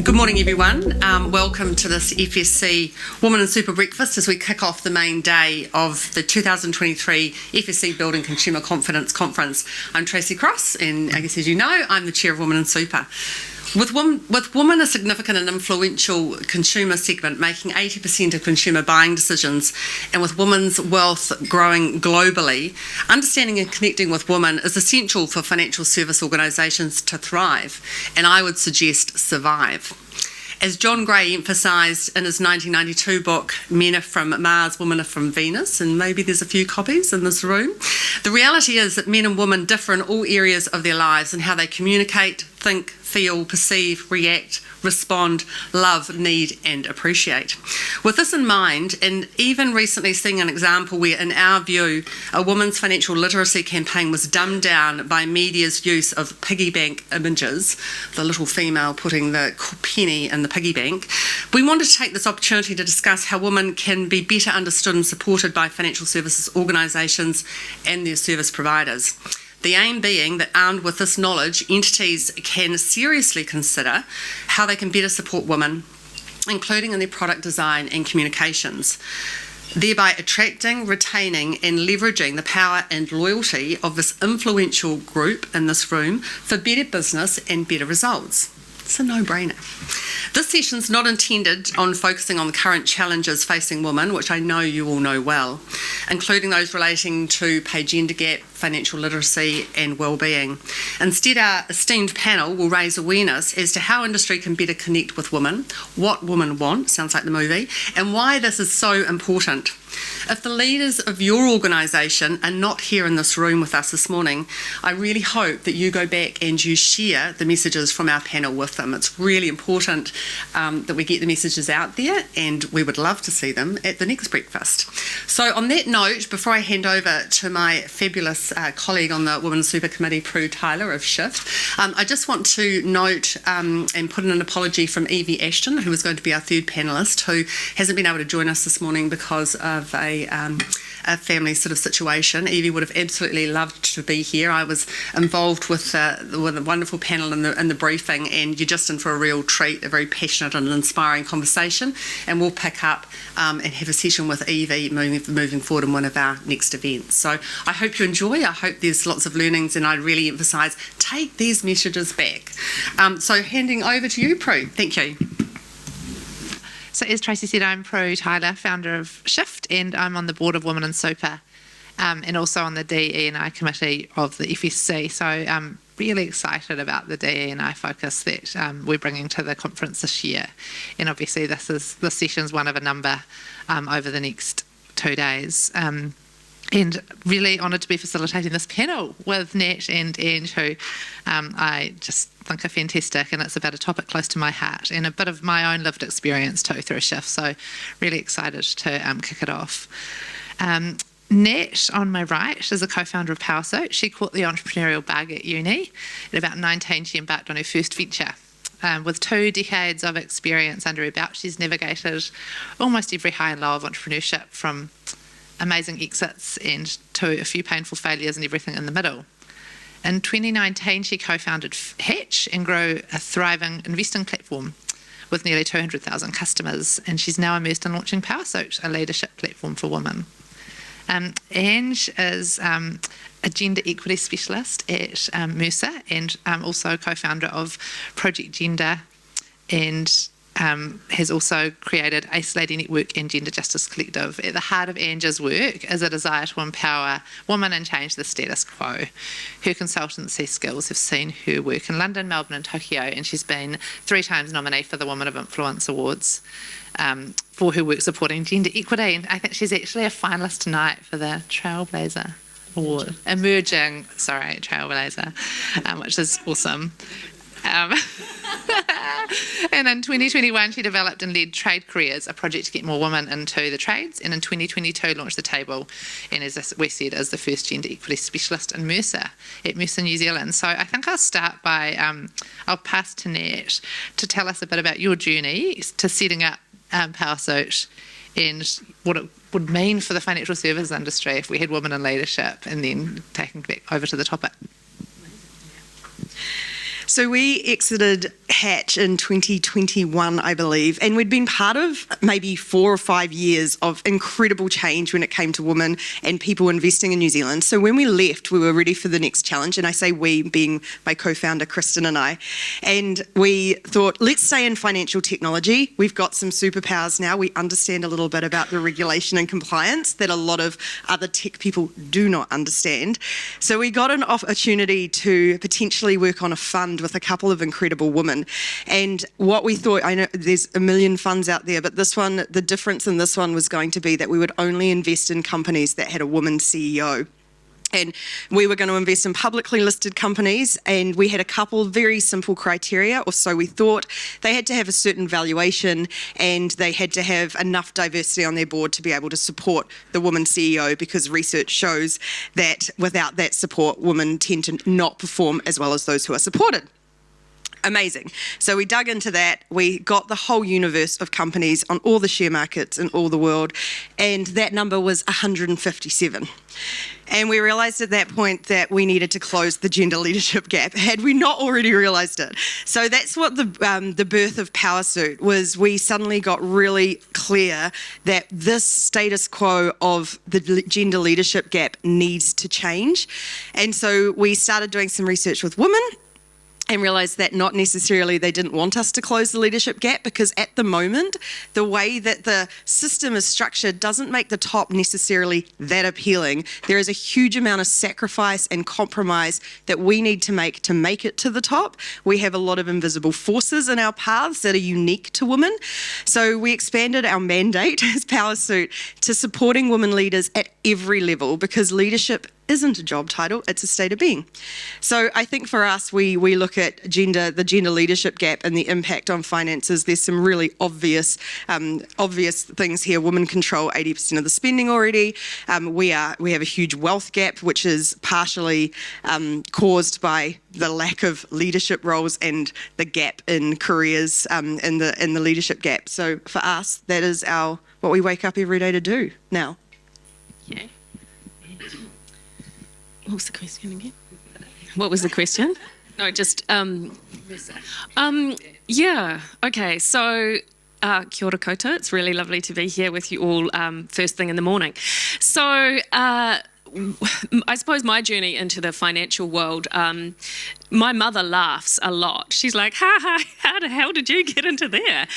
Good morning, everyone. Welcome to this FSC Women in Super Breakfast as we kick off the main day of the 2023 FSC Building Consumer Confidence Conference. I'm Tracy Cross, and I guess as you know, I'm the Chair of Women in Super. With women a significant and influential consumer segment making 80% of consumer buying decisions, and with women's wealth growing globally, understanding and connecting with women is essential for financial service organisations to thrive, and I would suggest survive. As John Gray emphasised in his 1992 book, Men Are From Mars, Women Are From Venus, and maybe there's a few copies in this room, the reality is that men and women differ in all areas of their lives and how they communicate, think, feel, perceive, react, respond, love, need and appreciate. With this in mind, and even recently seeing an example where, in our view, a women's financial literacy campaign was dumbed down by media's use of piggy bank images, the little female putting the penny in the piggy bank, we want to take this opportunity to discuss how women can be better understood and supported by financial services organisations and their service providers. The aim being that, armed with this knowledge, entities can seriously consider how they can better support women, including in their product design and communications, thereby attracting, retaining and leveraging the power and loyalty of this influential group in this room for better business and better results. It's a no-brainer. This session's not intended on focusing on the current challenges facing women, which I know you all know well, including those relating to pay gender gap, financial literacy and wellbeing. Instead, our esteemed panel will raise awareness as to how industry can better connect with women, what women want, sounds like the movie, and why this is so important. If the leaders of your organisation are not here in this room with us this morning, I really hope that you go back and you share the messages from our panel with them. It's really important that we get the messages out there, and we would love to see them at the next breakfast. So on that note, before I hand over to my fabulous colleague on the Women's Super Committee, Prue of Shift, I just want to note and put in an apology from Evie Ashton, who is going to be our third panellist, who hasn't been able to join us this morning because of a family sort of situation. Evie would have absolutely loved to be here. I was involved with a wonderful panel in the briefing, and you're just in for a real treat, a very passionate and inspiring conversation, and we'll pick up and have a session with Evie moving forward in one of our next events. So I hope you enjoy. I hope there's lots of learnings, and I really emphasise take these messages back. So handing over to you, Prue. Thank you. So as Tracy said, I'm Prue Tyler, founder of Shift, and I'm on the board of Women in Super, and also on the DE&I committee of the FSC. So I'm really excited about the DE&I focus that we're bringing to the conference this year. And obviously this session's one of a number over the next 2 days. And really honoured to be facilitating this panel with Nat and Ange, who I just think are fantastic, and it's about a topic close to my heart and a bit of my own lived experience too through Shift, so really excited to kick it off. Nat, on my right, is a co-founder of Powrsuit. She caught the entrepreneurial bug at uni. At about 19, she embarked on her first venture. With 2 decades of experience under her belt, she's navigated almost every high and low of entrepreneurship, from amazing exits and to a few painful failures and everything in the middle. In 2019, she co-founded Hatch and grew a thriving investing platform with nearly 200,000 customers, and she's now immersed in launching Powrsuit, a leadership platform for women. Ange is a gender equity specialist at Mercer, and also co-founder of Project Gender, and has also created Ace Lady Network and Gender Justice Collective. At the heart of Ange's work is a desire to empower women and change the status quo. Her consultancy skills have seen her work in London, Melbourne and Tokyo, and she's been 3 times nominee for the Women of Influence Awards for her work supporting gender equity. And I think she's actually a finalist tonight for the Trailblazer Award. Emerging Trailblazer, which is awesome. And in 2021, she developed and led Trade Careers, a project to get more women into the trades, and in 2022 launched The Table, and as we said, is the first gender equity specialist in Mercer, at Mercer New Zealand. So I think I'll start by, I'll pass to Nat to tell us a bit about your journey to setting up Powrsuit and what it would mean for the financial services industry if we had women in leadership, and then taking back over to the topic. So we exited Hatch in 2021, I believe, and we'd been part of maybe 4 or 5 years of incredible change when it came to women and people investing in New Zealand. So when we left, we were ready for the next challenge, and I say we being my co-founder Kristen and I. And we thought, let's stay in financial technology. We've got some superpowers now. We understand a little bit about the regulation and compliance that a lot of other tech people do not understand. So we got an opportunity to potentially work on a fund with a couple of incredible women. And what we thought, I know there's a million funds out there, but this one, the difference in this one was going to be that we would only invest in companies that had a woman CEO. And we were going to invest in publicly listed companies, and we had a couple very simple criteria, or so we thought. They had to have a certain valuation, and they had to have enough diversity on their board to be able to support the woman CEO, because research shows that without that support, women tend to not perform as well as those who are supported. Amazing. So we dug into that. We got the whole universe of companies on all the share markets in all the world, and that number was 157. And we realised at that point that we needed to close the gender leadership gap, had we not already realised it. So that's what the birth of Powrsuit was. We suddenly got really clear that this status quo of the gender leadership gap needs to change. And so we started doing some research with women, and realised that not necessarily they didn't want us to close the leadership gap, because at the moment, the way that the system is structured doesn't make the top necessarily that appealing. There is a huge amount of sacrifice and compromise that we need to make it to the top. We have a lot of invisible forces in our paths that are unique to women. So we expanded our mandate as Powrsuit to supporting women leaders at every level, because leadership isn't a job title, it's a state of being. So I think for us, we look at the gender leadership gap and the impact on finances. There's some really obvious things here. Women control 80% of the spending already. We have a huge wealth gap, which is partially caused by the lack of leadership roles and the gap in careers in the leadership gap. So for us, that is what we wake up every day to do now. Yeah. What was the question again? What was the question? No, just, yeah, okay, so kia ora koutou. It's really lovely to be here with you all first thing in the morning. So I suppose my journey into the financial world, my mother laughs a lot. She's like, how the hell did you get into there?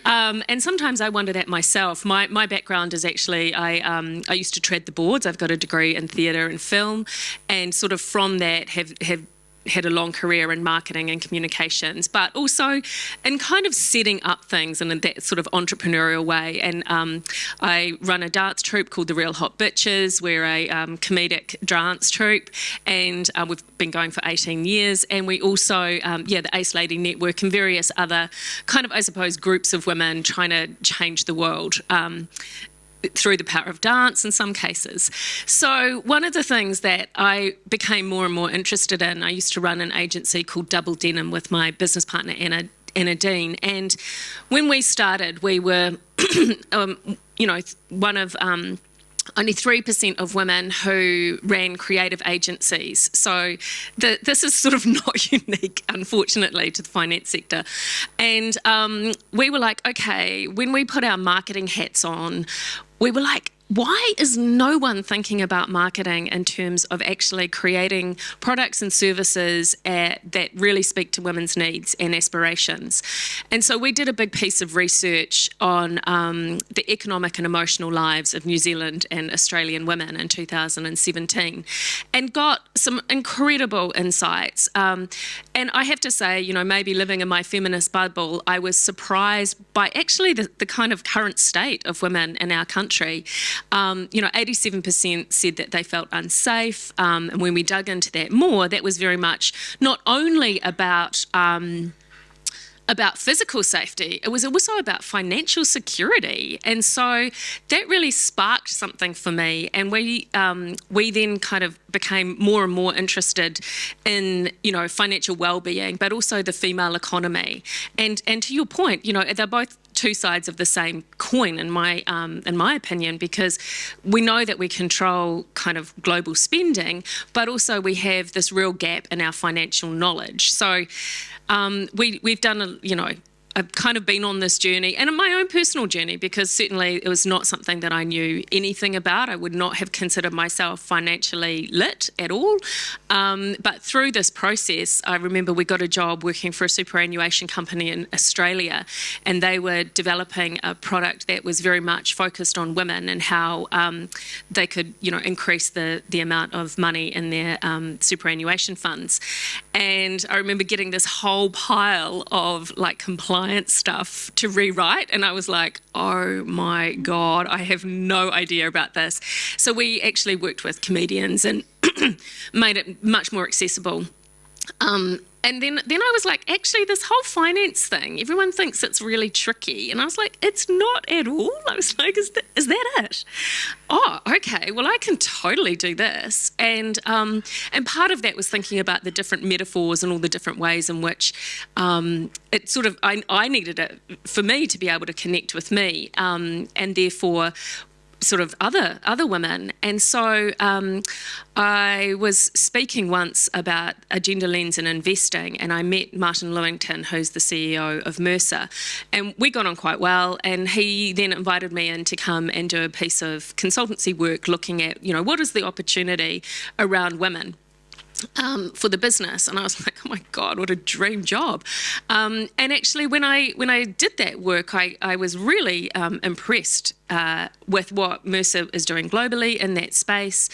And sometimes I wondered at myself. My background is actually, I used to tread the boards. I've got a degree in theatre and film, and sort of from that have had a long career in marketing and communications, but also in kind of setting up things in that sort of entrepreneurial way. And I run a dance troupe called The Real Hot Bitches. We're a comedic dance troupe, and we've been going for 18 years. And we also, the Ace Lady Network and various other kind of, I suppose, groups of women trying to change the world through the power of dance in some cases. So one of the things that I became more and more interested in, I used to run an agency called Double Denim with my business partner Anna Dean, and when we started, we were one of only 3% of women who ran creative agencies. So this is sort of not unique, unfortunately, to the finance sector. And we were like, okay, when we put our marketing hats on, we were like, why is no one thinking about marketing in terms of actually creating products and services that really speak to women's needs and aspirations? And so we did a big piece of research on the economic and emotional lives of New Zealand and Australian women in 2017, and got some incredible insights. And I have to say, maybe living in my feminist bubble, I was surprised by actually the kind of current state of women in our country. 87% said that they felt unsafe, and when we dug into that more, that was very much not only about physical safety, it was also about financial security. And so that really sparked something for me. And we then kind of became more and more interested in, financial well-being, but also the female economy. And to your point, they're both two sides of the same coin, in my opinion, because we know that we control kind of global spending, but also we have this real gap in our financial knowledge. So we've done I've kind of been on this journey, and in my own personal journey, because certainly it was not something that I knew anything about. I would not have considered myself financially lit at all. But through this process, I remember we got a job working for a superannuation company in Australia, and they were developing a product that was very much focused on women and how they could, increase the amount of money in their superannuation funds. And I remember getting this whole pile of compliance stuff to rewrite, and I was like, oh my God, I have no idea about this. So we actually worked with comedians and made it much more accessible. And then I was like, actually, this whole finance thing, everyone thinks it's really tricky. And I was like, it's not at all. I was like, is that it? Oh, okay, well, I can totally do this. And part of that was thinking about the different metaphors and all the different ways in which it sort of, I needed it for me to be able to connect with me, and therefore sort of other women. And so I was speaking once about a gender lens in investing, and I met Martin Lewington, who's the CEO of Mercer, and we got on quite well, and he then invited me in to come and do a piece of consultancy work looking at, what is the opportunity around women for the business. And I was like, oh my God, what a dream job. And actually when I did that work, I was really impressed with what Mercer is doing globally in that space,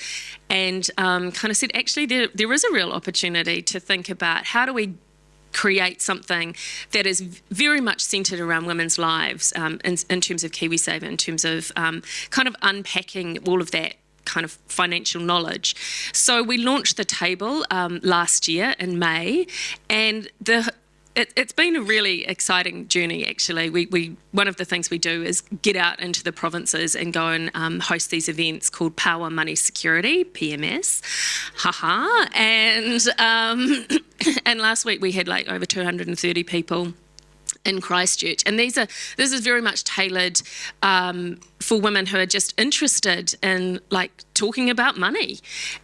and kind of said, actually, there is a real opportunity to think about how do we create something that is very much centred around women's lives in terms of KiwiSaver, in terms of kind of unpacking all of that kind of financial knowledge. So we launched the table last year in May, and it's been a really exciting journey, actually. We one of the things we do is get out into the provinces and go and host these events called Power, Money, Security, PMS. Haha. And last week we had over 230 people in Christchurch, and this is very much tailored for women who are just interested in talking about money,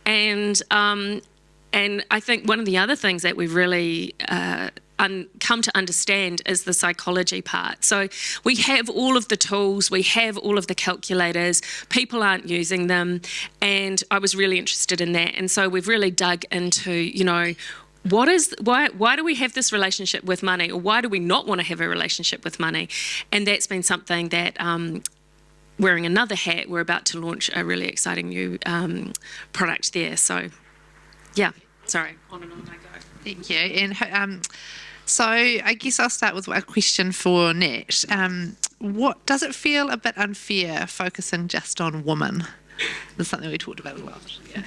and I think one of the other things that we've really come to understand is the psychology part. So we have all of the tools, we have all of the calculators, people aren't using them, and I was really interested in that, and so we've really dug into why do we have this relationship with money, or why do we not want to have a relationship with money? And that's been something that, wearing another hat, we're about to launch a really exciting new product there. So, yeah, sorry, on and on I go. Thank you. And so I guess I'll start with a question for Nat. What does it feel a bit unfair focusing just on women? That's something we talked about a lot. Yeah.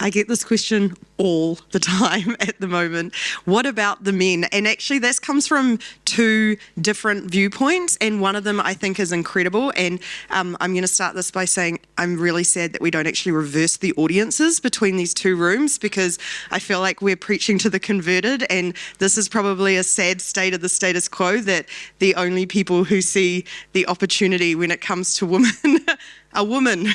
I get this question all the time at the moment. What about the men? And actually this comes from two different viewpoints, and one of them I think is incredible, and I'm going to start this by saying I'm really sad that we don't actually reverse the audiences between these two rooms, because I feel like we're preaching to the converted, and this is probably a sad state of the status quo, that the only people who see the opportunity when it comes to women are women.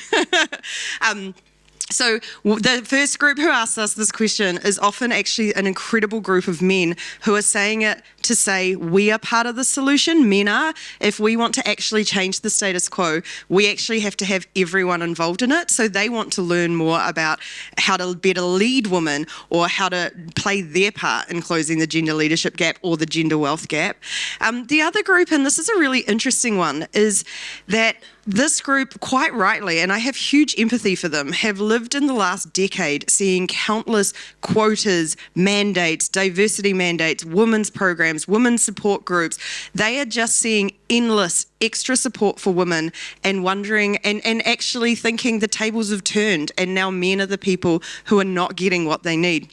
So the first group who asks us this question is often actually an incredible group of men who are saying it to say we are part of the solution. Men are. If we want to actually change the status quo, we actually have to have everyone involved in it. So they want to learn more about how to better lead women, or how to play their part in closing the gender leadership gap or the gender wealth gap. The other group, and this is a really interesting one, is that this group, quite rightly, and I have huge empathy for them, have lived in the last decade seeing countless quotas, mandates, diversity mandates, women's programs, women's support groups. They are just seeing endless extra support for women and wondering and actually thinking the tables have turned, and now men are the people who are not getting what they need.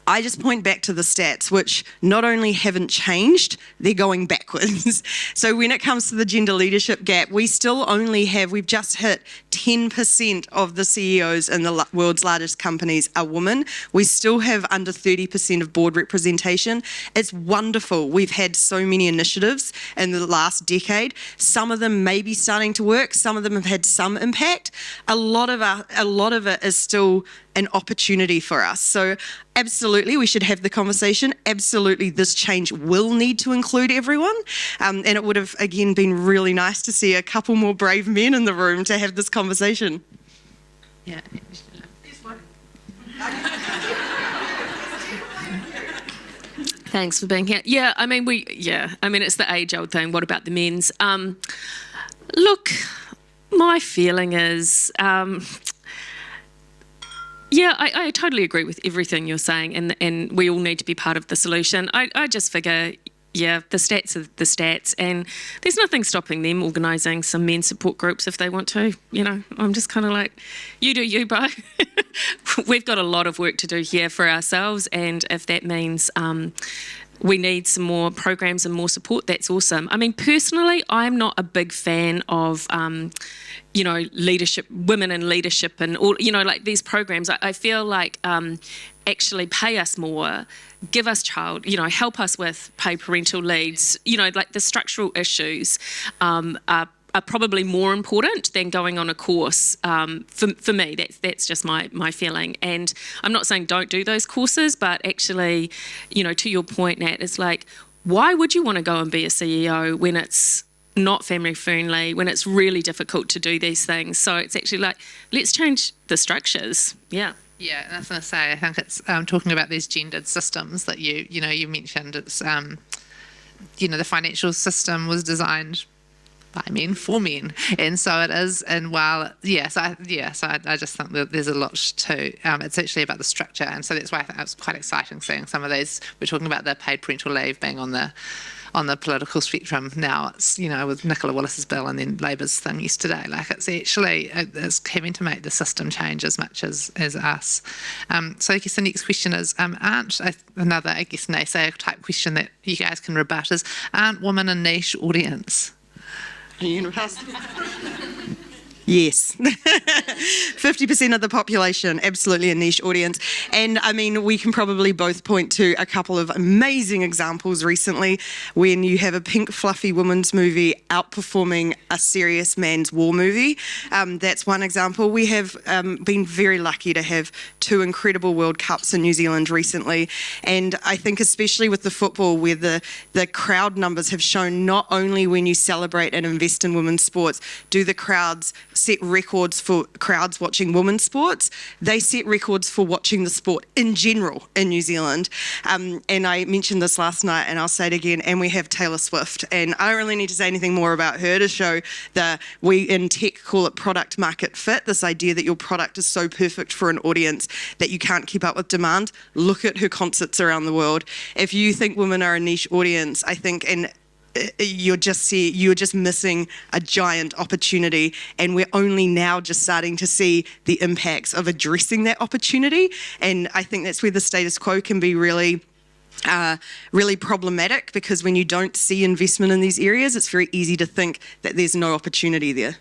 I just point back to the stats, which not only haven't changed, they're going backwards. backwards. So when it comes to the gender leadership gap, we've just hit 10% of the CEOs in the world's largest companies are women. We still have under 30% of board representation. It's wonderful. We've had so many initiatives in the last decade. Some of them may be starting to work. Some of them have had some impact. A lot of it is still an opportunity for us. So absolutely, we should have the conversation. Absolutely, this change will need to include everyone. And it would have, again, been really nice to see a couple more brave men in the room to have this conversation. Yeah. Thanks for being here. Yeah, I mean, it's the age-old thing. What about the men's? Look, my feeling is, I totally agree with everything you're saying, and we all need to be part of the solution. I just figure, the stats are the stats, and there's nothing stopping them organising some men's support groups if they want to. I'm just kind of like, you do you, bro. We've got a lot of work to do here for ourselves, and if that means we need some more programs and more support, that's awesome. I mean, personally, I'm not a big fan of leadership, women in leadership, and all, like these programs. I feel like actually pay us more, give us help us with paid parental leaves, like the structural issues are probably more important than going on a course. For me, that's just my feeling. And I'm not saying don't do those courses, but actually, to your point, Nat, it's like, why would you want to go and be a CEO when it's not family friendly, when it's really difficult to do these things? So it's actually like, let's change the structures. Yeah. Yeah, and I was going to say, I think it's talking about these gendered systems that you mentioned. It's the financial system was designed by men for men, and so it is. And while so I just think that there's a lot to. It's actually about the structure, and so that's why I think it was quite exciting seeing some of these. We're talking about the paid parental leave being on the political spectrum now. It's with Nicola Willis's bill and then Labour's thing yesterday. Like it's actually it's having to make the system change as much as us. So I guess the next question is, another naysayer type question that you guys can rebut is, aren't women a niche audience? Yes. 50% of the population, absolutely a niche audience. And I mean, we can probably both point to a couple of amazing examples recently when you have a pink fluffy women's movie outperforming a serious man's war movie. That's one example. We have been very lucky to have 2 incredible World Cups in New Zealand recently. And I think especially with the football, where the crowd numbers have shown not only when you celebrate and invest in women's sports, do the crowds set records for crowds watching women's sports, they set records for watching the sport in general in New Zealand. And I mentioned this last night and I'll say it again, and we have Taylor Swift. And I don't really need to say anything more about her to show that we in tech call it product market fit, this idea that your product is so perfect for an audience that you can't keep up with demand. Look at her concerts around the world. If you think women are a niche audience, I think, and you're just missing a giant opportunity, and we're only now just starting to see the impacts of addressing that opportunity. And I think that's where the status quo can be really problematic, because when you don't see investment in these areas, it's very easy to think that there's no opportunity there.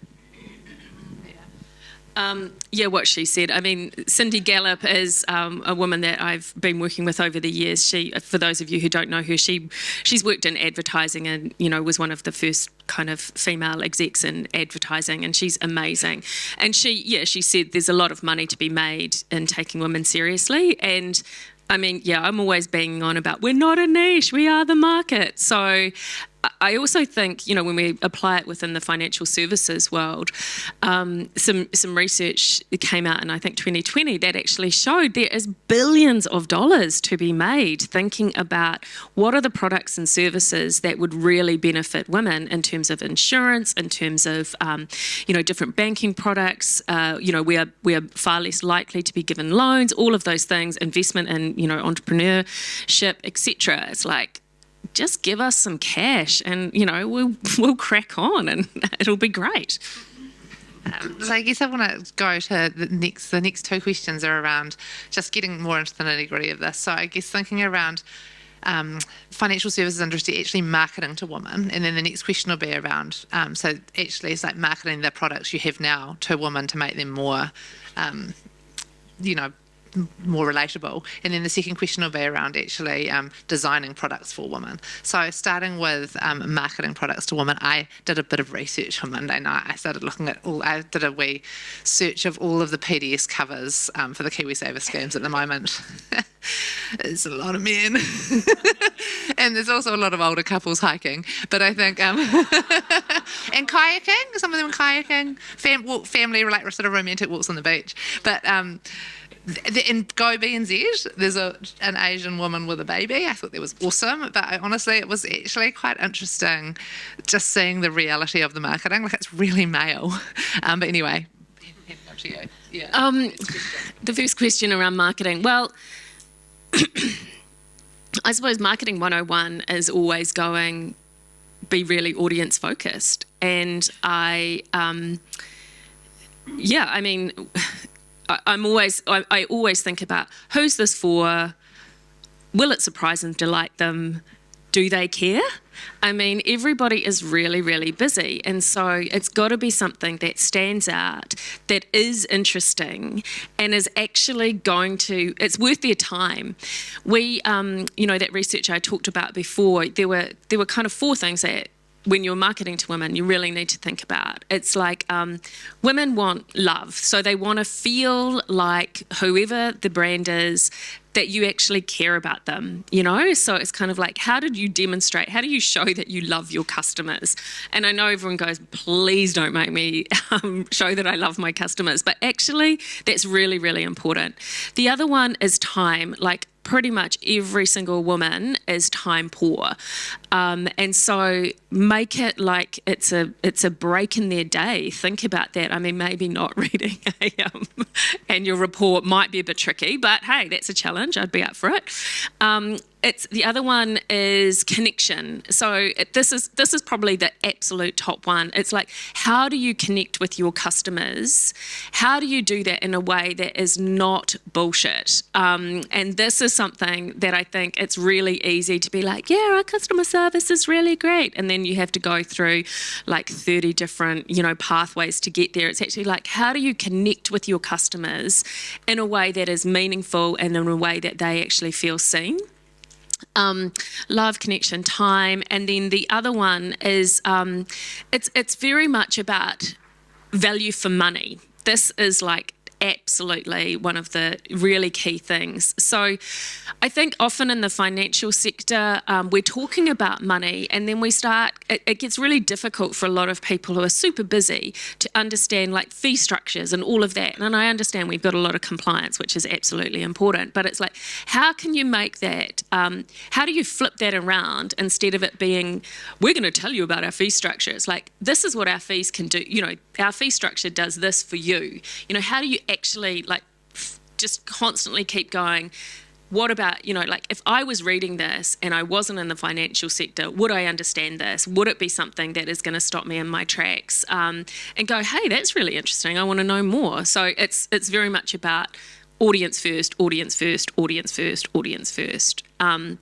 What she said. I mean, Cindy Gallop is a woman that I've been working with over the years. She, for those of you who don't know her, she's worked in advertising and, was one of the first kind of female execs in advertising, and she's amazing. And she said there's a lot of money to be made in taking women seriously. And I mean, I'm always banging on about we're not a niche, we are the market. So I also think, when we apply it within the financial services world, some research came out in, I think, 2020 that actually showed there is billions of dollars to be made thinking about what are the products and services that would really benefit women in terms of insurance, in terms of, different banking products. We are far less likely to be given loans, all of those things, investment in, entrepreneurship, etc. It's like, just give us some cash and, we'll crack on and it'll be great. So I guess I want to go to the next 2 questions are around just getting more into the nitty-gritty of this. So I guess thinking around financial services industry actually marketing to women, and then the next question will be around, so actually it's like marketing the products you have now to women to make them more, more relatable. And then the second question will be around actually designing products for women. So starting with marketing products to women, I did a bit of research on Monday night. I did a wee search of all of the PDS covers for the KiwiSaver schemes at the moment. It's a lot of men. And there's also a lot of older couples hiking. But I think, and kayaking, some of them kayaking, family, like sort of romantic walks on the beach. But in Go BNZ, there's an Asian woman with a baby. I thought that was awesome, but honestly, it was actually quite interesting just seeing the reality of the marketing. Like, it's really male. But anyway, up to you. Yeah. The first question around marketing. Well, I suppose marketing 101 is always be really audience focused. And I always think about, who's this for? Will it surprise and delight them? Do they care? I mean, everybody is really, really busy. And so it's got to be something that stands out, that is interesting, and is actually it's worth their time. We, that research I talked about before, there were kind of 4 things that, when you're marketing to women, you really need to think about. It's like women want love. So they want to feel like whoever the brand is, that you actually care about them, So it's kind of like, how do you show that you love your customers? And I know everyone goes, please don't make me show that I love my customers. But actually, that's really, really important. The other one is time. Like, pretty much every single woman is time poor. And so make it like it's a break in their day. Think about that. I mean, maybe not reading a annual report might be a bit tricky, but hey, that's a challenge. I'd be up for it. The other one is connection. So this is probably the absolute top one. It's like, how do you connect with your customers? How do you do that in a way that is not bullshit? And this is something that I think it's really easy to be like, yeah, our customer service is really great. And then you have to go through like 30 different, pathways to get there. It's actually like, how do you connect with your customers in a way that is meaningful and in a way that they actually feel seen? Love, connection, time. And then the other one is it's very much about value for money. This is like absolutely one of the really key things. So I think often in the financial sector, we're talking about money, and then it gets really difficult for a lot of people who are super busy to understand like fee structures and all of that. And I understand we've got a lot of compliance, which is absolutely important, but it's like, how can you make that, how do you flip that around instead of it being, we're going to tell you about our fee structure? It's like, this is what our fees can do. Our fee structure does this for you. How do you actually like just constantly keep going, what about, like if I was reading this and I wasn't in the financial sector, would I understand this? Would it be something that is going to stop me in my tracks and go, hey, that's really interesting, I want to know more? So it's very much about audience first, audience first, audience first, audience first. And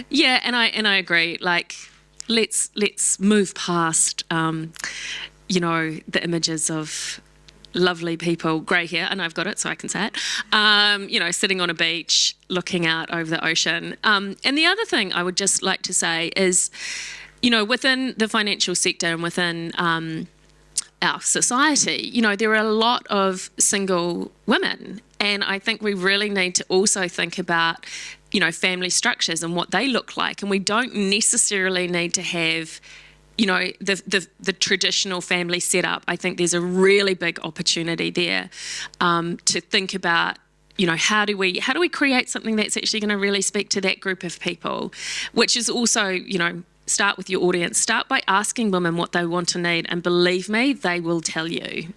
I agree, like let's move past the images of lovely people, grey hair, and I've got it so I can say it, sitting on a beach, looking out over the ocean. And the other thing I would just like to say is, within the financial sector and within our society, there are a lot of single women. And I think we really need to also think about, family structures and what they look like. And we don't necessarily need to have the traditional family setup. I think there's a really big opportunity there to think about, how do we create something that's actually going to really speak to that group of people, which is also, start with your audience. Start by asking women what they want to need, and believe me, they will tell you.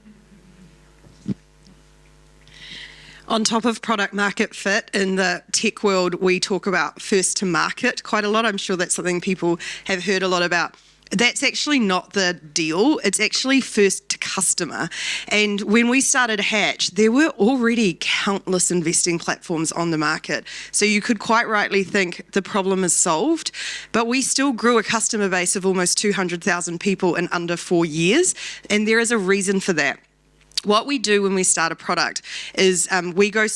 On top of product market fit, in the tech world, we talk about first to market quite a lot. I'm sure that's something people have heard a lot about That's actually not the deal. It's actually first to customer. And when we started Hatch, there were already countless investing platforms on the market. So you could quite rightly think the problem is solved, but we still grew a customer base of almost 200,000 people in under 4 years. And there is a reason for that. What we do when we start a product is we go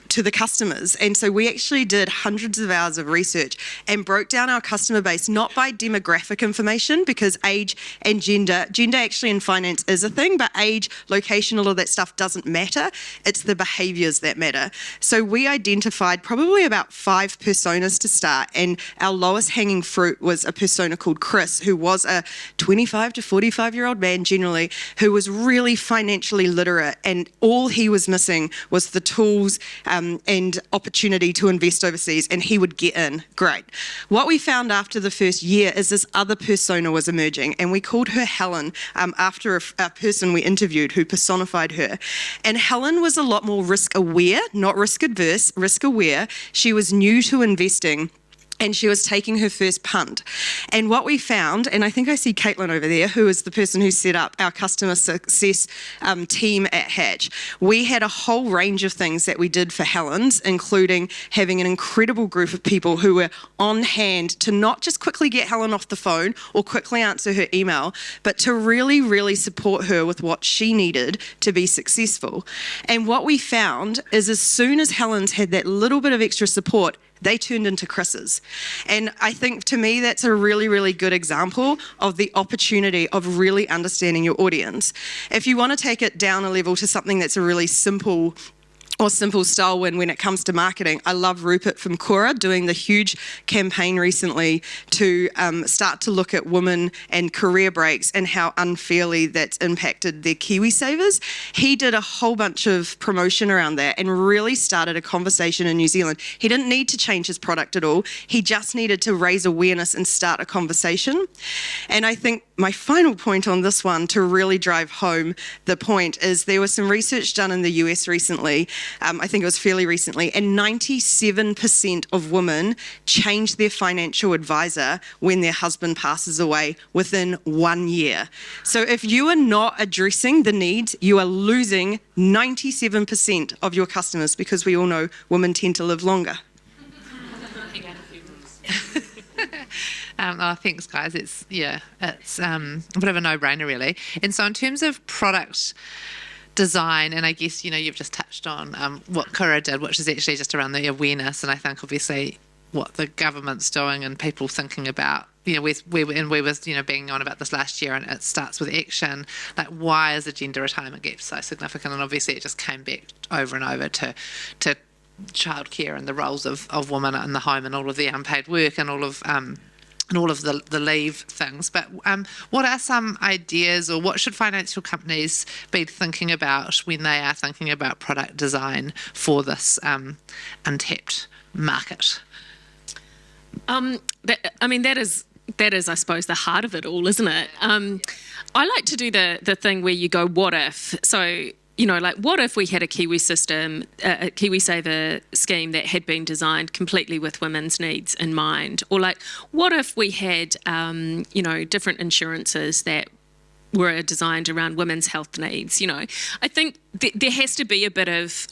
to the customers, and so we actually did hundreds of hours of research and broke down our customer base not by demographic information, because age and gender actually in finance is a thing, but age, location, all of that stuff doesn't matter. It's the behaviors that matter. So we identified probably about 5 personas to start, and our lowest hanging fruit was a persona called Chris, who was a 25 to 45-year-old man generally, who was really financially literate, and all he was missing was the tools and opportunity to invest overseas, and he would get in. Great. What we found after the first year is this other persona was emerging, and we called her Helen after a person we interviewed who personified her. And Helen was a lot more risk aware, not risk adverse, risk aware. She was new to investing, and she was taking her first punt. And what we found, and I think I see Caitlin over there, who is the person who set up our customer success team at Hatch. We had a whole range of things that we did for Helen's, including having an incredible group of people who were on hand to not just quickly get Helen off the phone or quickly answer her email, but to really, really support her with what she needed to be successful. And what we found is as soon as Helen's had that little bit of extra support, they turned into Chris's. And I think to me that's a really, really good example of the opportunity of really understanding your audience. If you want to take it down a level to something that's a really simple style when it comes to marketing, I love Rupert from Cora doing the huge campaign recently to start to look at women and career breaks and how unfairly that's impacted their KiwiSavers. He did a whole bunch of promotion around that and really started a conversation in New Zealand. He didn't need to change his product at all. He just needed to raise awareness and start a conversation. And I think my final point on this one, to really drive home the point, is there was some research done in the US recently, I think it was fairly recently, and 97% of women change their financial advisor when their husband passes away within 1 year. So if you are not addressing the needs, you are losing 97% of your customers, because we all know women tend to live longer. Thanks, guys. It's a bit of a no-brainer, really. And so in terms of product design, and I guess, you've just touched on what Kura did, which is actually just around the awareness, and I think obviously what the government's doing and people thinking about, we were being on about this last year, and it starts with action. Like, why is the gender retirement gap so significant? And obviously it just came back over and over to childcare and the roles of women in the home and all of the unpaid work and all of the leave things. But what are some ideas, or what should financial companies be thinking about when they are thinking about product design for this untapped market? That is, I suppose, the heart of it all, isn't it? I like to do the thing where you go, what if? So, what if we had a Kiwi system, a KiwiSaver scheme that had been designed completely with women's needs in mind? Or what if we had, different insurances that were designed around women's health needs? I think there has to be a bit of,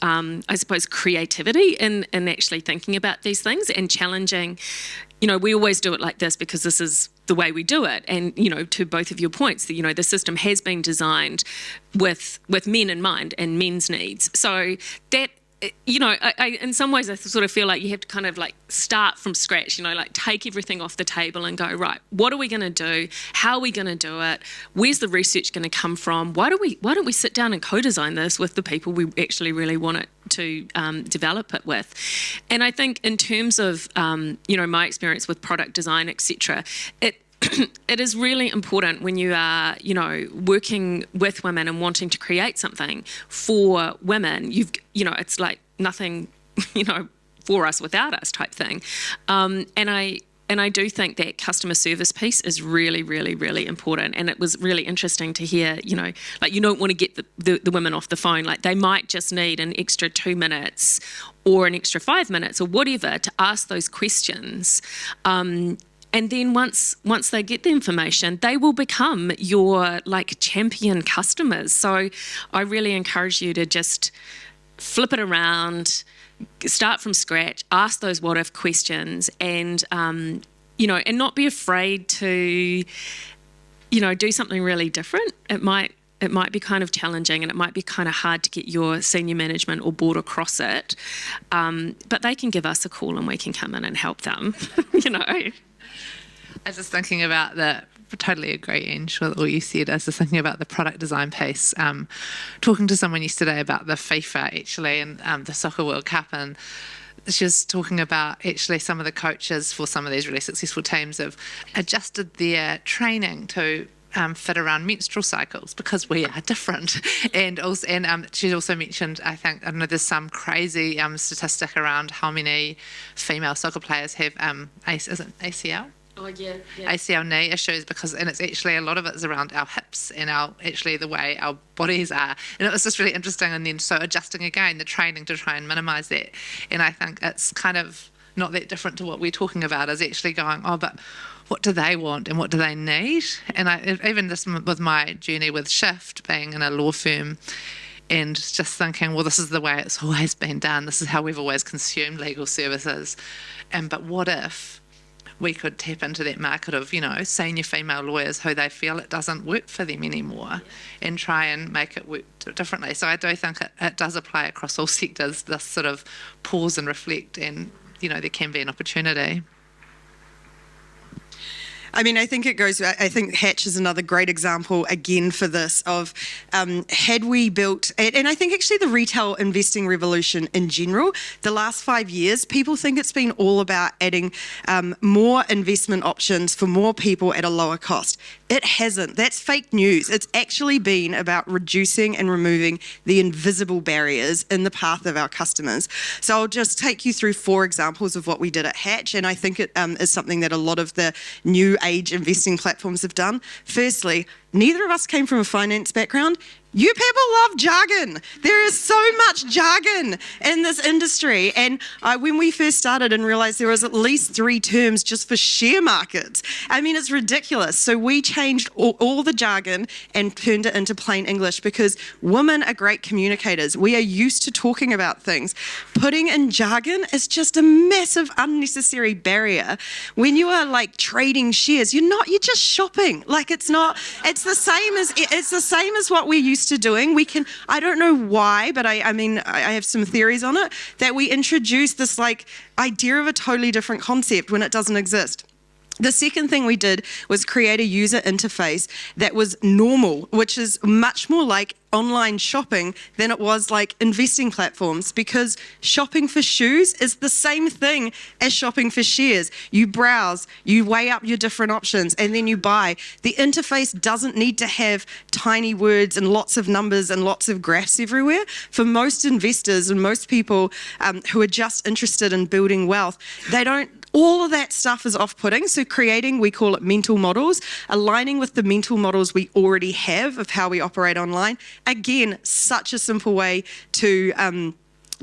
creativity in actually thinking about these things and challenging. We always do it like this because this is the way we do it. And, to both of your points, the system has been designed with men in mind and men's needs. So that, I in some ways I sort of feel like you have to kind of start from scratch, take everything off the table and go, right, what are we going to do? How are we going to do it? Where's the research going to come from? Why don't we sit down and co-design this with the people we actually really want it to develop it with? And I think in terms of, my experience with product design, etc., it is really important when you are, working with women and wanting to create something for women. It's like nothing, for us without us type thing. And I do think that customer service piece is really, really, really important. And it was really interesting to hear, you don't want to get the women off the phone. They might just need an extra 2 minutes or an extra 5 minutes or whatever to ask those questions. And then once they get the information, they will become your like champion customers. So I really encourage you to just flip it around, start from scratch, ask those what if questions, and and not be afraid to do something really different. It might be kind of challenging, and it might be kind of hard to get your senior management or board across it, but they can give us a call and we can come in and help them. I was just thinking about totally agree, Ange, with all you said. I was just thinking about the product design piece. Talking to someone yesterday about the FIFA, actually, and the Soccer World Cup, and she was talking about actually some of the coaches for some of these really successful teams have adjusted their training to fit around menstrual cycles because we are different. And she also mentioned, I don't know, there's some crazy statistic around how many female soccer players have ACL? Oh, yeah. ACL knee issues, and it's actually a lot of it is around our hips and the way our bodies are. And it was just really interesting. And then so adjusting again the training to try and minimise that. And I think it's kind of not that different to what we're talking about, is actually going, but what do they want and what do they need? And even this with my journey with Shift, being in a law firm, and just thinking, well, this is the way it's always been done. This is how we've always consumed legal services. But what if we could tap into that market of, senior female lawyers who they feel it doesn't work for them anymore, and try and make it work differently. So I do think it does apply across all sectors, this sort of pause and reflect, and, there can be an opportunity. I mean, I think Hatch is another great example again for this of had we built, and I think actually the retail investing revolution in general, the last 5 years, people think it's been all about adding more investment options for more people at a lower cost. It hasn't. That's fake news. It's actually been about reducing and removing the invisible barriers in the path of our customers. So I'll just take you through 4 examples of what we did at Hatch, and I think it is something that a lot of the new age investing platforms have done. Firstly, neither of us came from a finance background. You people love jargon. There is so much jargon in this industry. And when we first started and realized there was at least 3 terms just for share markets, I mean, it's ridiculous. So we changed all the jargon and turned it into plain English, because women are great communicators. We are used to talking about things. Putting in jargon is just a massive unnecessary barrier. When you are like trading shares, you're just shopping. Like it's the same as what we're used to doing. I don't know why, but I mean, I have some theories on it, that we introduced this like idea of a totally different concept when it doesn't exist. The second thing we did was create a user interface that was normal, which is much more like online shopping than it was like investing platforms, because shopping for shoes is the same thing as shopping for shares. You browse, you weigh up your different options, and then you buy. The interface doesn't need to have tiny words and lots of numbers and lots of graphs everywhere. For most investors and most people who are just interested in building wealth, all of that stuff is off-putting. So creating, we call it mental models, aligning with the mental models we already have of how we operate online. Again, such a simple way to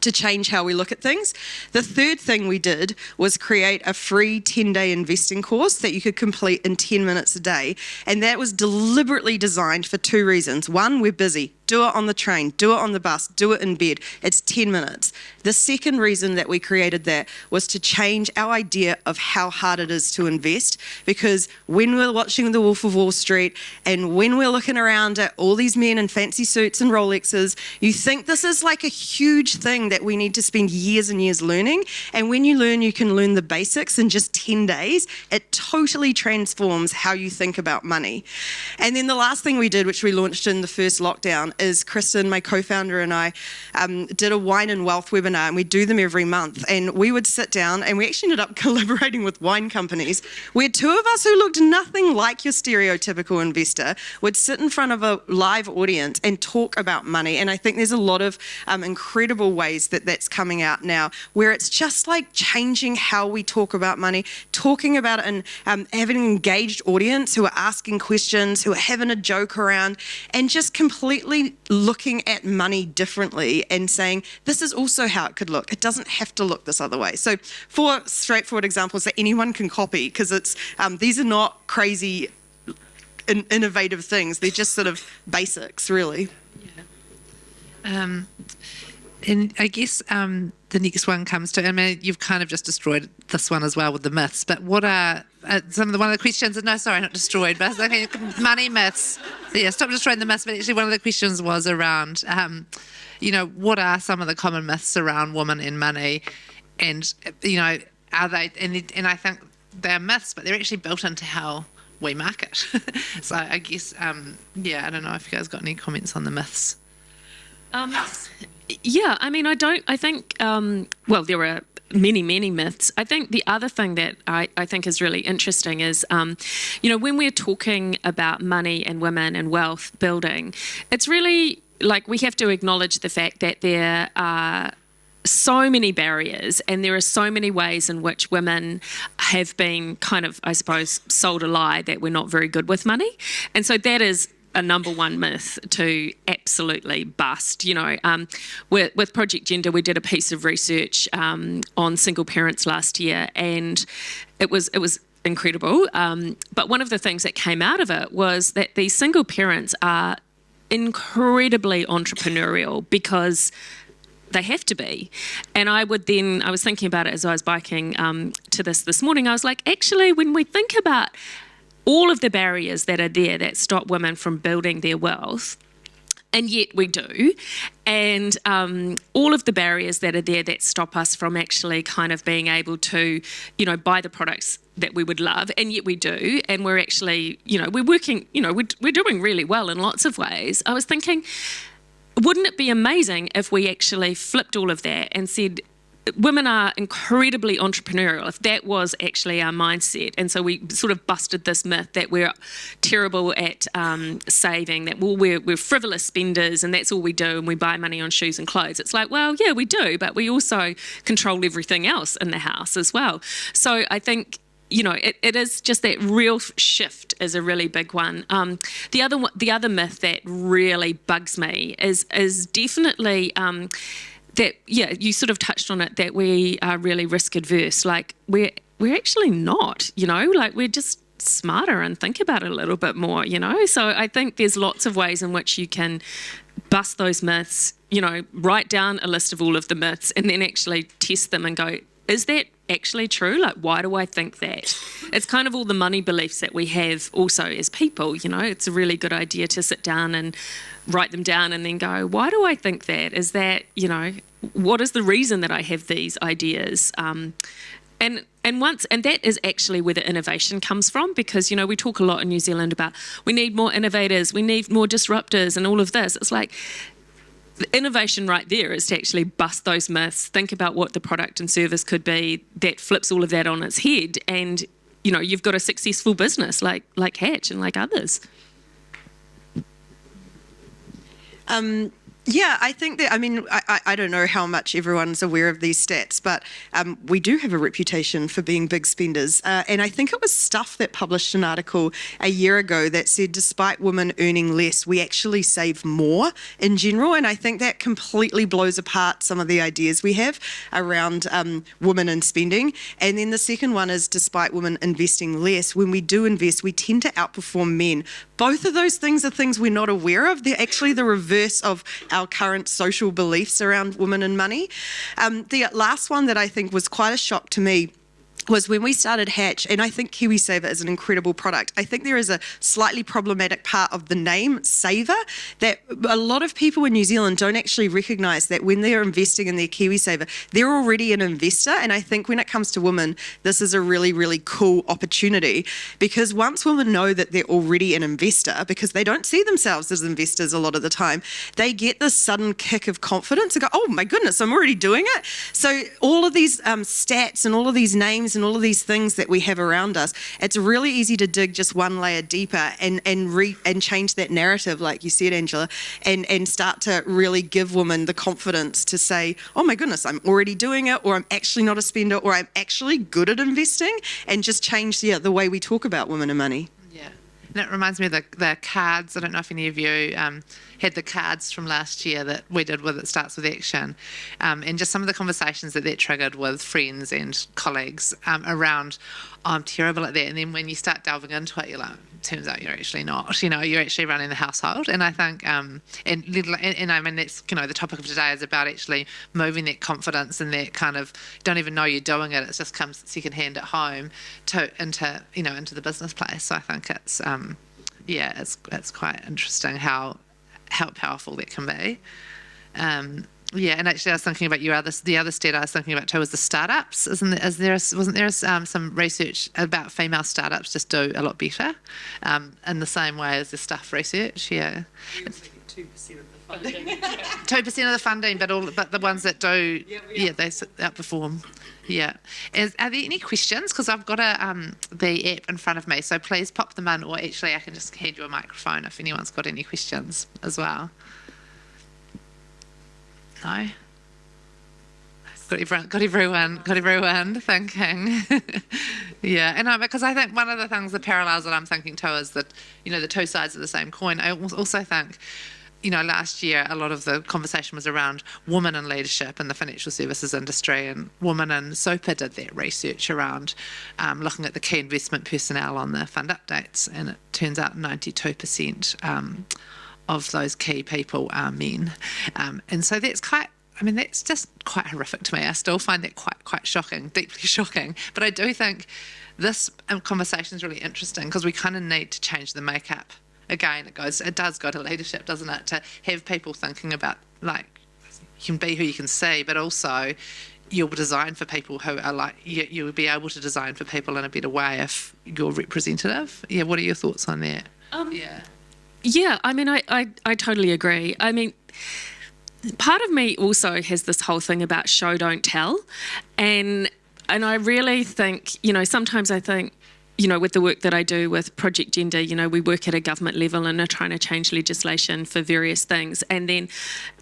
change how we look at things. The third thing we did was create a free 10-day investing course that you could complete in 10 minutes a day. And that was deliberately designed for 2 reasons. One, we're busy. Do it on the train, do it on the bus, do it in bed. It's 10 minutes. The second reason that we created that was to change our idea of how hard it is to invest, because when we're watching The Wolf of Wall Street and when we're looking around at all these men in fancy suits and Rolexes, you think this is like a huge thing that we need to spend years and years learning. And when you learn, you can learn the basics in just 10 days. It totally transforms how you think about money. And then the last thing we did, which we launched in the first lockdown, is Kristen, my co-founder, and I did a wine and wealth webinar, and we do them every month. And we would sit down, and we actually ended up collaborating with wine companies, where 2 of us who looked nothing like your stereotypical investor would sit in front of a live audience and talk about money. And I think there's a lot of incredible ways that that's coming out now, where it's just like changing how we talk about money, talking about it, and having an engaged audience who are asking questions, who are having a joke around, and just completely really looking at money differently and saying, this is also how it could look. It doesn't have to look this other way. So 4 straightforward examples that anyone can copy, because it's these are not crazy innovative things. They're just sort of basics, really. And I guess the next one comes to, I mean, you've kind of just destroyed this one as well with the myths, but what are one of the questions, no, sorry, not destroyed, but okay, money myths. Yeah, stop destroying the myths, but actually one of the questions was around, what are some of the common myths around women and money? And, are they, and I think they're myths, but they're actually built into how we market. So I guess, I don't know if you guys got any comments on the myths. Yeah, I mean, I think, there are many, many myths. I think the other thing that I think is really interesting is, when we're talking about money and women and wealth building, it's really like we have to acknowledge the fact that there are so many barriers and there are so many ways in which women have been kind of, I suppose, sold a lie that we're not very good with money. And so that is a number one myth to absolutely bust. With Project Gender, we did a piece of research on single parents last year, and it was incredible. But one of the things that came out of it was that these single parents are incredibly entrepreneurial because they have to be. And I was thinking about it as I was biking to this morning. I was like, actually, when we think about all of the barriers that are there that stop women from building their wealth, and yet we do, and all of the barriers that are there that stop us from actually kind of being able to, buy the products that we would love, and yet we do, and we're actually, we're working, we're doing really well in lots of ways. I was thinking, wouldn't it be amazing if we actually flipped all of that and said, women are incredibly entrepreneurial, if that was actually our mindset. And so we sort of busted this myth that we're terrible at saving, that we're frivolous spenders and that's all we do, and we buy money on shoes and clothes. It's like, well, yeah, we do, but we also control everything else in the house as well. So I think, it is just that real shift is a really big one. The other myth that really bugs me is definitely that, you sort of touched on it, that we are really risk adverse. Like we're actually not, like we're just smarter and think about it a little bit more, So I think there's lots of ways in which you can bust those myths, write down a list of all of the myths and then actually test them and go, is that actually true? Like, why do I think that? It's kind of all the money beliefs that we have also as people, It's a really good idea to sit down and write them down and then go, why do I think that? Is that, what is the reason that I have these ideas? And that is actually where the innovation comes from, because, we talk a lot in New Zealand about we need more innovators, we need more disruptors and all of this. It's like, the innovation right there is to actually bust those myths, think about what the product and service could be that flips all of that on its head, and you've got a successful business like Hatch and like others. Yeah, I think that, I don't know how much everyone's aware of these stats, but we do have a reputation for being big spenders. And I think it was Stuff that published an article a year ago that said, despite women earning less, we actually save more in general. And I think that completely blows apart some of the ideas we have around women and spending. And then the second one is, despite women investing less, when we do invest, we tend to outperform men. Both of those things are things we're not aware of. They're actually the reverse of our current social beliefs around women and money. The last one that I think was quite a shock to me was when we started Hatch, and I think KiwiSaver is an incredible product. I think there is a slightly problematic part of the name Saver that a lot of people in New Zealand don't actually recognise, that when they're investing in their KiwiSaver, they're already an investor. And I think when it comes to women, this is a really, really cool opportunity, because once women know that they're already an investor, because they don't see themselves as investors a lot of the time, they get this sudden kick of confidence and go, oh my goodness, I'm already doing it. So all of these stats and all of these names and all of these things that we have around us, it's really easy to dig just one layer deeper and change that narrative, like you said, Angela, and start to really give women the confidence to say, oh my goodness, I'm already doing it, or I'm actually not a spender, or I'm actually good at investing, and just change the way we talk about women and money. Yeah. And it reminds me of the cards. I don't know if any of you had the cards from last year that we did with It Starts With Action, and just some of the conversations that triggered with friends and colleagues around, oh, I'm terrible at that. And then when you start delving into it, you're like, turns out you're actually not. You're actually running the household. And I think, and I mean, that's, the topic of today is about actually moving that confidence and that kind of, don't even know you're doing it. It just comes secondhand at home into the business place. So I think it's, it's quite interesting how powerful that can be. And actually, I was thinking about the other stat I was thinking about too was the startups. Wasn't there some research about female startups just do a lot better, in the same way as the staff research? Yeah. We also get 2% of the funding. 2% of the funding, but the ones that do, they outperform. Yeah. Are there any questions? Because I've got the app in front of me, so please pop them in, or actually I can just hand you a microphone if anyone's got any questions as well. No? Got everyone thinking. Yeah, and because I think one of the things, the parallels that I'm thinking too is that, the two sides of the same coin. I also think, last year a lot of the conversation was around women in leadership in the financial services industry, and Women in Super did that research around looking at the key investment personnel on the fund updates, and it turns out 92% of those key people are men. And so that's just quite horrific to me. I still find that quite shocking, deeply shocking. But I do think this conversation is really interesting because we kind of need to change the makeup. Again, it does go to leadership, doesn't it? To have people thinking about, like, you can be who you can see, but also you'll design for people who are like, you'll be able to design for people in a better way if you're representative. Yeah, what are your thoughts on that? Yeah, I mean, I totally agree. I mean, part of me also has this whole thing about show, don't tell. And I really think, sometimes I think, with the work that I do with Project Gender, we work at a government level and are trying to change legislation for various things. And then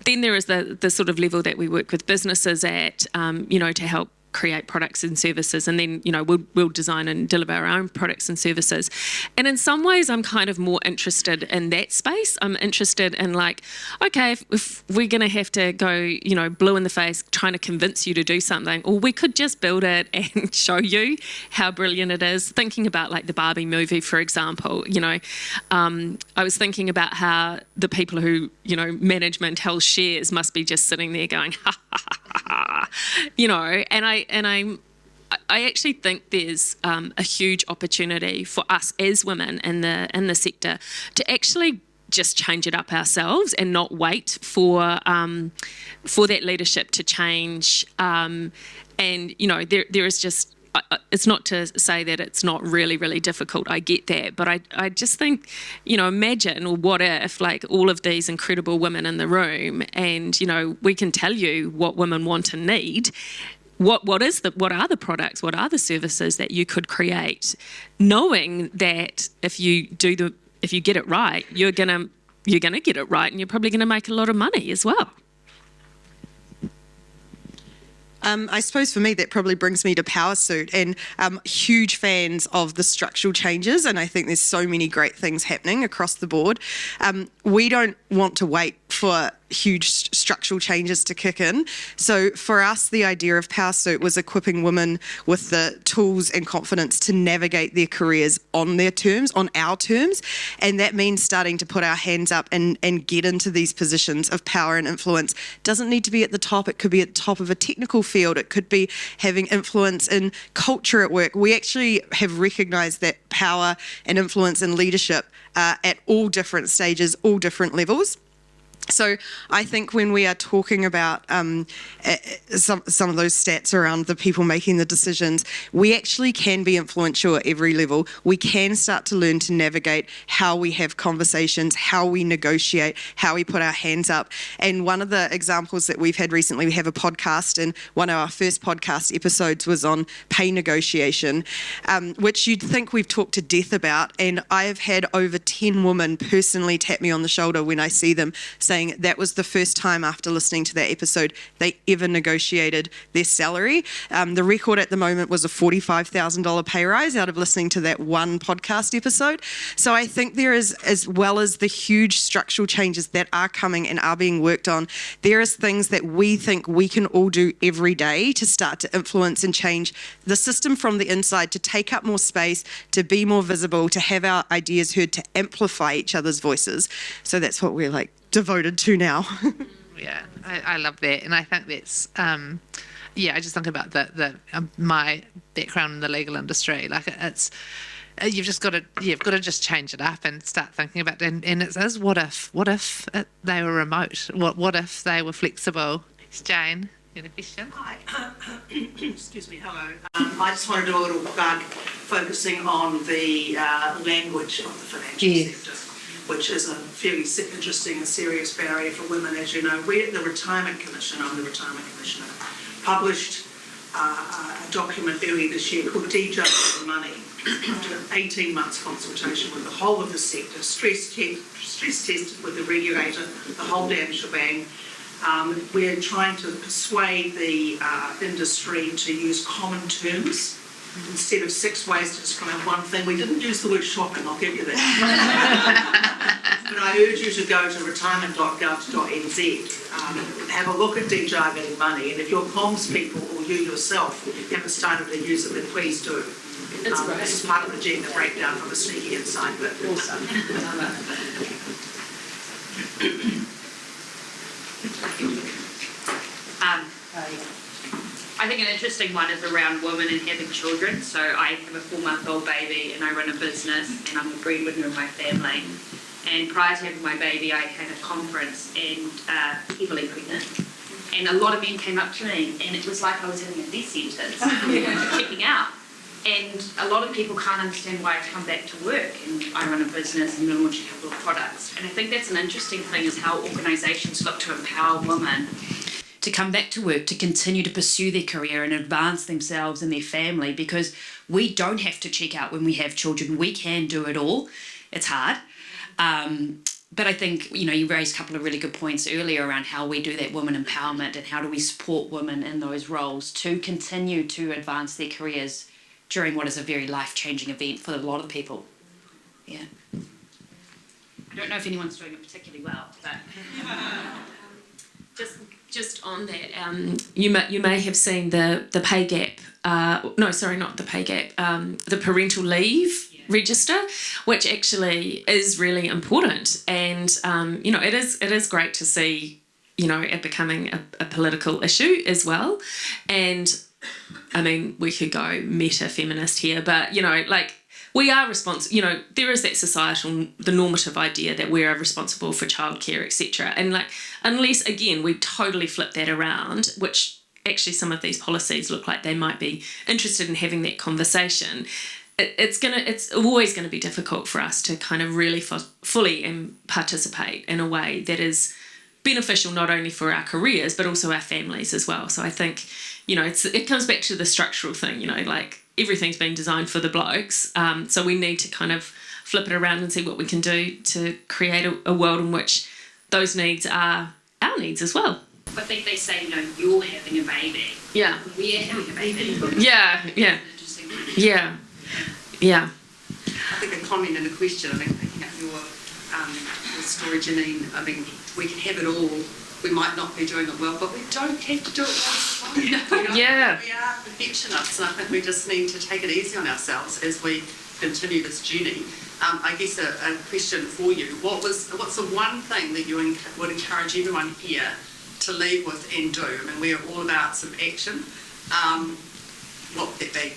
there is the sort of level that we work with businesses at, to help create products and services, and then we'll design and deliver our own products and services. And in some ways I'm kind of more interested in that space. I'm interested in, like, okay, if we're going to have to go blue in the face trying to convince you to do something, or we could just build it and show you how brilliant it is. Thinking about, like, the Barbie movie, for example, I was thinking about how the people who manage Mattel's shares must be just sitting there going ha ha ha ha, and I actually think there's a huge opportunity for us as women in the sector to actually just change it up ourselves and not wait for that leadership to change. And there is just. It's not to say that it's not really, really difficult. I get that. But I just think, imagine, or what if, like, all of these incredible women in the room, and, we can tell you what women want and need. What are the products, what are the services that you could create, knowing that if you get it right, you're gonna get it right, and you're probably gonna make a lot of money as well. I suppose for me that probably brings me to Powrsuit, and huge fans of the structural changes, and I think there's so many great things happening across the board. We don't want to wait for huge structural changes to kick in. So for us, the idea of Powrsuit was equipping women with the tools and confidence to navigate their careers on their terms, on our terms. And that means starting to put our hands up and get into these positions of power and influence. Doesn't need to be at the top. It could be at the top of a technical field. It could be having influence in culture at work. We actually have recognised that power and influence and leadership at all different stages, all different levels. So I think when we are talking about some of those stats around the people making the decisions, we actually can be influential at every level. We can start to learn to navigate how we have conversations, how we negotiate, how we put our hands up. And one of the examples that we've had recently, we have a podcast, and one of our first podcast episodes was on pay negotiation, which you'd think we've talked to death about. And I have had over 10 women personally tap me on the shoulder when I see them say, saying that was the first time after listening to that episode they ever negotiated their salary. The record at the moment was a $45,000 pay rise out of listening to that one podcast episode. So I think there is, as well as the huge structural changes that are coming and are being worked on, there is things that we think we can all do every day to start to influence and change the system from the inside, to take up more space, to be more visible, to have our ideas heard, to amplify each other's voices. So that's what we're like devoted to now. Yeah, I love that, and I think that's I just think about the my background in the legal industry. Like it's you've got to just change it up and start thinking about it. And it is what if they were remote? What if they were flexible? Jane, you had a question? Hi. Excuse me. Hello. I just want to do a little bug focusing on the language of the financial sector, which is a fairly interesting and serious barrier for women. As you know, we at the Retirement Commission, I'm the Retirement Commissioner, published a document earlier this year called DJ for the Money, after 18 months consultation with the whole of the sector, stress tested with the regulator, the whole damn shebang. We're trying to persuade the industry to use common terms instead of 6 ways to describe one thing. We didn't use the word shopping, I'll give you that. But I urge you to go to retirement.gov.nz, have a look at DJ getting money, and if your comms people or you yourself haven't started to use it, then please do. This is part of the gender breakdown from a sneaky inside bit. Awesome. I think an interesting one is around women and having children. So I have a 4-month-old baby and I run a business and I'm the breadwinner of my family. And prior to having my baby, I had a conference and heavily pregnant. And a lot of men came up to me and it was like I was having a death sentence, checking out. And a lot of people can't understand why I come back to work and I run a business and launch a couple of products. And I think that's an interesting thing, is how organisations look to empower women to come back to work, to continue to pursue their career and advance themselves and their family, because we don't have to check out when we have children. We can do it all. It's hard. But I think, you raised a couple of really good points earlier around how we do that women empowerment and how do we support women in those roles to continue to advance their careers during what is a very life-changing event for a lot of people. Yeah. I don't know if anyone's doing it particularly well, but Just on that, you may have seen the pay gap. Not the pay gap. The parental leave register, which actually is really important, and it is great to see it becoming a political issue as well. And I mean, we could go meta feminist here, but we are responsible. There is that societal, the normative idea that we are responsible for childcare, etc. And unless again we totally flip that around, which actually some of these policies look like they might be interested in having that conversation, it's always going to be difficult for us to kind of really fully participate in a way that is beneficial not only for our careers but also our families as well. So I think it comes back to the structural thing. Everything's been designed for the blokes, so we need to kind of flip it around and see what we can do to create a world in which those needs are our needs as well. I think they say, you're having a baby. Yeah. We're having a baby. Yeah. Interesting. Yeah. I think a comment and a question. I mean, picking up your story, Janine. I mean, we can have it all. We might not be doing it well, but we don't have to do it all the time. Yeah. We are perfectionists, and I think we just need to take it easy on ourselves as we continue this journey. I guess a question for you: what's the one thing that you would encourage everyone here to lead with and do? I mean, we are all about some action. What would that be?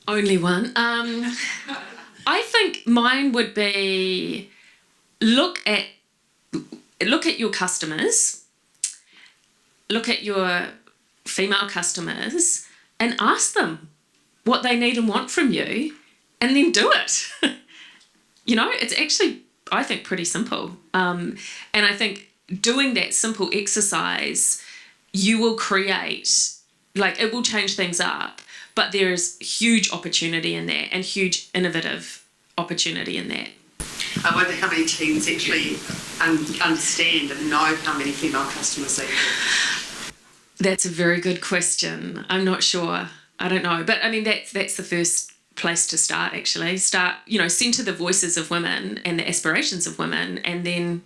Only one. I think mine would be look at your customers, look at your female customers and ask them what they need and want from you, and then do it. It's actually, I think, pretty simple. And I think doing that simple exercise, you will create, it will change things up, but there is huge opportunity in that and huge innovative opportunity in that. I wonder how many teens actually understand and know how many female customers they have. That's a very good question. I'm not sure. I don't know. But I mean, that's the first place to start, actually. Centre the voices of women and the aspirations of women, and then,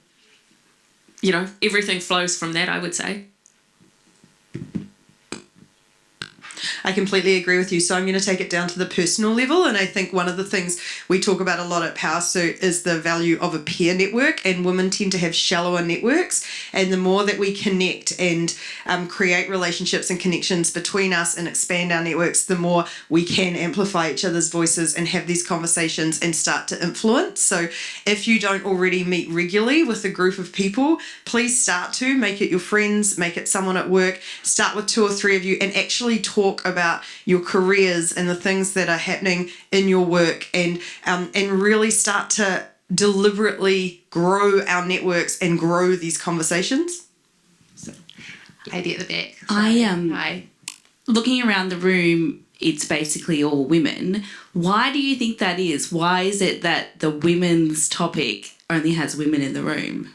everything flows from that, I would say. I completely agree with you. So I'm going to take it down to the personal level. And I think one of the things we talk about a lot at Powrsuit is the value of a peer network. And women tend to have shallower networks. And the more that we connect and create relationships and connections between us and expand our networks, the more we can amplify each other's voices and have these conversations and start to influence. So if you don't already meet regularly with a group of people, please start to make it your friends, make it someone at work, start with 2 or 3 of you and actually talk about your careers and the things that are happening in your work, and really start to deliberately grow our networks and grow these conversations. So, lady at the back. I am Hi. looking around the room. It's basically all women. Why do you think that is? Why is it that the women's topic only has women in the room?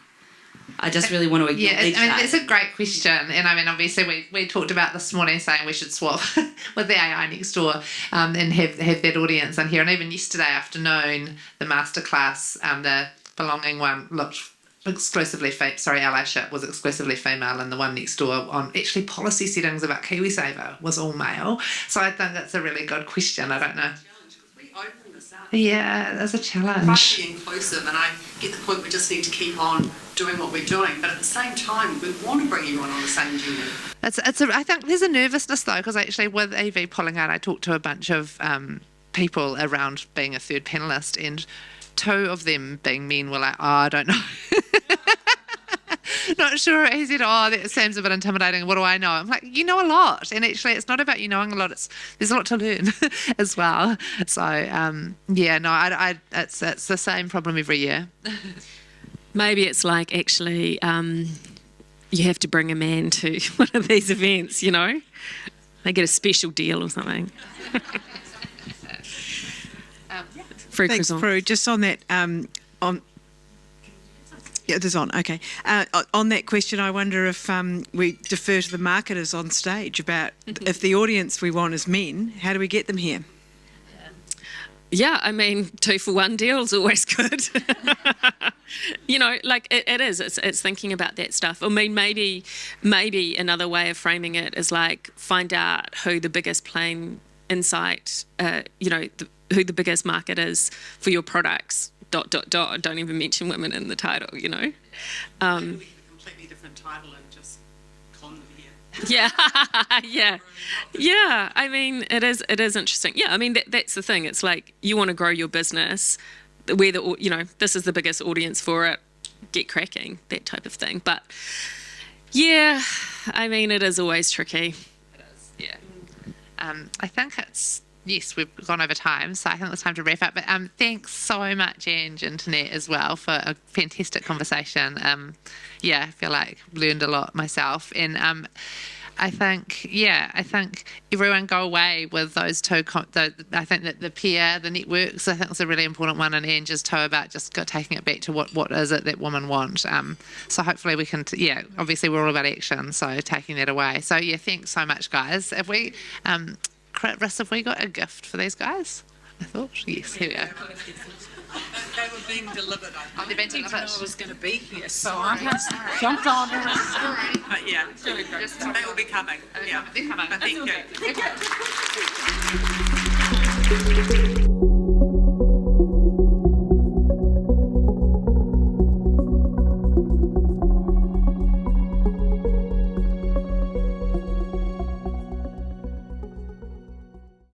I just really want to acknowledge that. It's a great question. And I mean, obviously, we talked about this morning saying we should swap with the AI next door and have that audience in here. And even yesterday afternoon, the masterclass, the belonging one looked exclusively allyship was exclusively female, and the one next door on actually policy settings about KiwiSaver was all male. So I think that's a really good question. I don't know. We opened this up. Yeah, that's a challenge. Try to be inclusive, and I get the point we just need to keep on doing what we're doing, but at the same time we want to bring everyone on the same journey. I think there's a nervousness though, because actually with EV pulling out, I talked to a bunch of people around being a third panellist, and 2 of them being men were like, oh, I don't know. Not sure. He said, oh, that seems a bit intimidating. What do I know? I'm like, you know a lot. And actually, it's not about you knowing a lot. There's a lot to learn as well. So, it's the same problem every year. Maybe it's like actually you have to bring a man to one of these events, They get a special deal or something. Thanks, Prue. Just on that, it is on. Okay. On that question, I wonder if we defer to the marketers on stage about if the audience we want is men, how do we get them here? Yeah, I mean, 2-for-1 deal is always good. It is. It's thinking about that stuff. I mean, maybe another way of framing it is like find out who the biggest plain insight, who the biggest market is for your products. ... Don't even mention women in the title, We have a completely different title and just con them here. Yeah. I mean, it is interesting. Yeah, I mean that's the thing. It's like you want to grow your business, where this is the biggest audience for it. Get cracking, that type of thing. But yeah, I mean it is always tricky. It is. Yeah. I think it's. Yes, we've gone over time, so I think it's time to wrap up. But thanks so much, Ange and Jeanette, as well, for a fantastic conversation. I feel like I've learned a lot myself. And I think everyone go away with those 2. I think that the peer, the networks, I think it's a really important one. And Ange's too about just taking it back to what is it that women want. So hopefully we can, obviously we're all about action, so taking that away. So thanks so much, guys. Have we... Chris, have we got a gift for these guys? I thought. Yes, here we go. They were being delivered. They've been delivered. I was going to be here, so I have jumped on it. But yeah, they will be coming. Yeah, They're coming. but thank you.